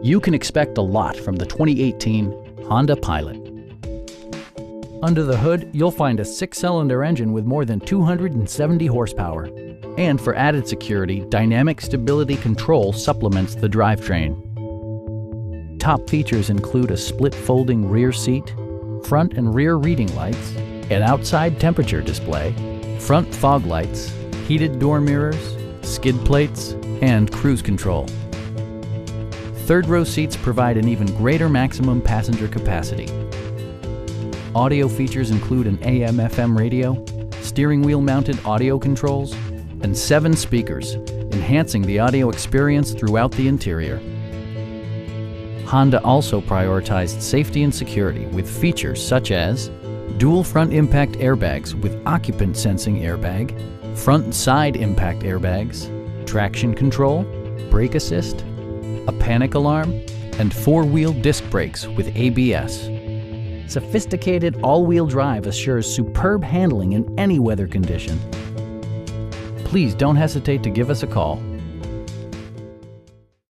You can expect a lot from the 2018 Honda Pilot. Under the hood, you'll find a 6-cylinder engine with more than 270 horsepower. And for added security, dynamic stability control supplements the drivetrain. Top features include a split folding rear seat, front and rear reading lights, an outside temperature display, front fog lights, heated door mirrors, skid plates, and cruise control. Third-row seats provide an even greater maximum passenger capacity. Audio features include an AM/FM radio, steering wheel mounted audio controls, and 7 speakers, enhancing the audio experience throughout the interior. Honda also prioritized safety and security with features such as dual front impact airbags with occupant sensing airbag, front and side impact airbags, traction control, brake assist, a panic alarm, and 4-wheel disc brakes with ABS. Sophisticated all-wheel drive assures superb handling in any weather condition. Please don't hesitate to give us a call.